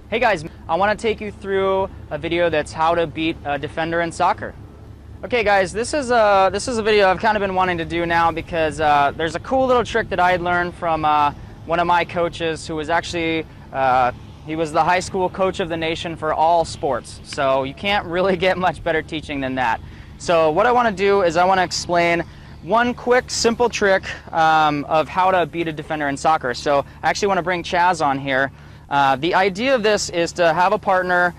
Hey guys, I want to take you through a video that's how to beat a defender in soccer. Okay guys, this is a video I've kind of been wanting to do now because there's a cool little trick that I had learned from one of my coaches who was actually, he was the high school coach of the nation for all sports. So you can't really get much better teaching than that. So what I want to do is I want to explain one quick, simple trick of how to beat a defender in soccer. So I actually want to bring Chaz on here. The idea of this is to have a partner,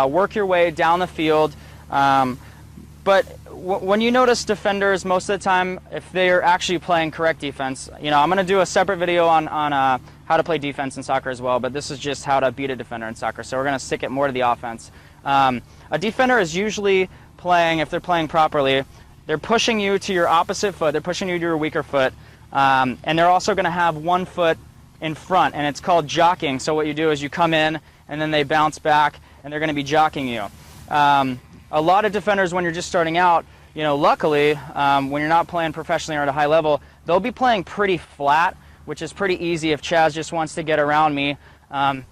work your way down the field, but when you notice defenders, most of the time, if they're actually playing correct defense, you know, I'm going to do a separate video on how to play defense in soccer as well, but this is just how to beat a defender in soccer, so we're going to stick it more to the offense. A defender is usually playing, if they're playing properly, they're pushing you to your opposite foot, they're pushing you to your weaker foot, and they're also going to have one foot in front, and it's called jockeying. So what you do is you come in and then they bounce back and they're going to be jockeying you. A lot of defenders, when you're just starting out, you know, luckily when you're not playing professionally or at a high level, they'll be playing pretty flat, which is pretty easy if Chaz just wants to get around me to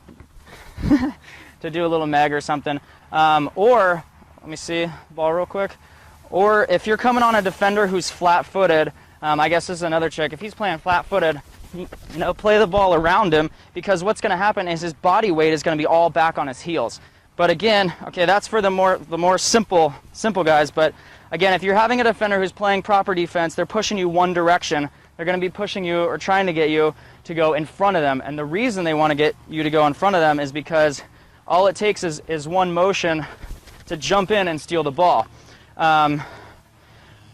do a little meg or something. Or let me see the ball real quick. Or if you're coming on a defender who's flat-footed, I guess this is another trick. If he's playing flat-footed, you know, play the ball around him, because what's going to happen is his body weight is going to be all back on his heels. But again, okay, that's for the more simple guys. But again, if you're having a defender who's playing proper defense, they're pushing you one direction. They're going to be pushing you or trying to get you to go in front of them. And the reason they want to get you to go in front of them is because all it takes is one motion to jump in and steal the ball.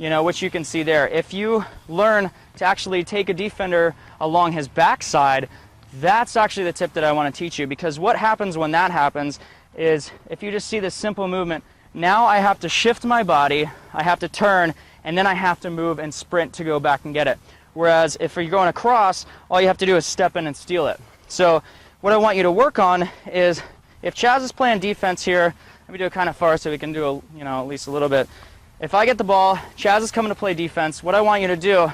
You know, which you can see there. If you learn to actually take a defender along his backside, that's actually the tip that I want to teach you, because what happens when that happens is, if you just see this simple movement, now I have to shift my body, I have to turn, and then I have to move and sprint to go back and get it. Whereas if you're going across, all you have to do is step in and steal it. So what I want you to work on is, if Chaz is playing defense here, let me do it kind of far so we can do you know, at least a little bit. If I get the ball, Chaz is coming to play defense, what I want you to do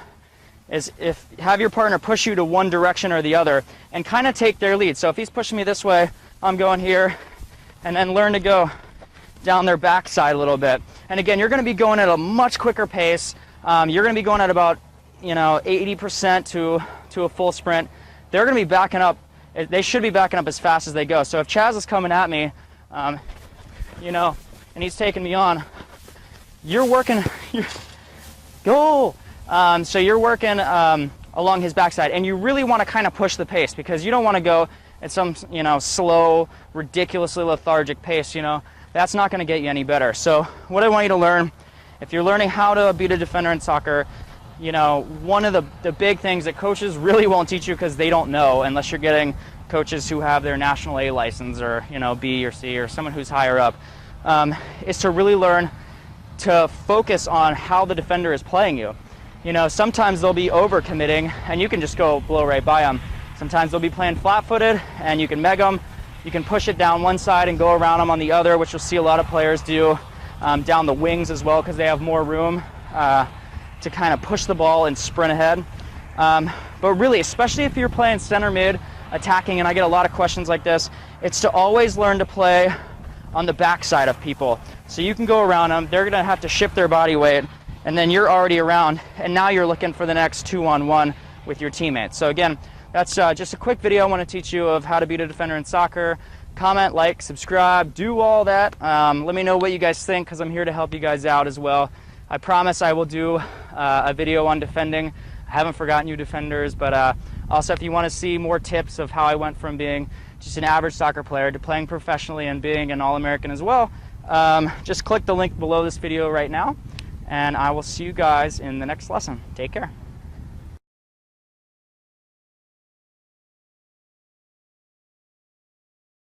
is have your partner push you to one direction or the other and kind of take their lead. So if he's pushing me this way, I'm going here, and then learn to go down their backside a little bit. And again, you're going to be going at a much quicker pace. You're going to be going at about, you know, 80% to a full sprint. They're going to be backing up. They should be backing up as fast as they go. So if Chaz is coming at me, you know, and he's taking me on, you're working, goal. So you're working along his backside, and you really want to kind of push the pace, because you don't want to go at some, you know, slow, ridiculously lethargic pace. You know, that's not going to get you any better. So what I want you to learn, if you're learning how to beat a defender in soccer, you know, one of the big things that coaches really won't teach you, because they don't know, unless you're getting coaches who have their national A license, or, you know, B or C, or someone who's higher up, is to really learn to focus on how the defender is playing you. You know, sometimes they'll be over-committing, and you can just go blow right by them. Sometimes they'll be playing flat-footed, and you can meg them. You can push it down one side and go around them on the other, which you'll see a lot of players do down the wings as well, because they have more room to kind of push the ball and sprint ahead. But really, especially if you're playing center mid, attacking, and I get a lot of questions like this, it's to always learn to play on the backside of people. So you can go around them, they're going to have to shift their body weight, and then you're already around, and now you're looking for the next 2-on-1 with your teammates. So again, that's just a quick video I want to teach you of how to beat a defender in soccer. Comment, like, subscribe, do all that. Let me know what you guys think, because I'm here to help you guys out as well. I promise I will do a video on defending. I haven't forgotten you defenders, but also if you want to see more tips of how I went from being just an average soccer player to playing professionally and being an All-American as well, just click the link below this video right now, and I will see you guys in the next lesson. Take care.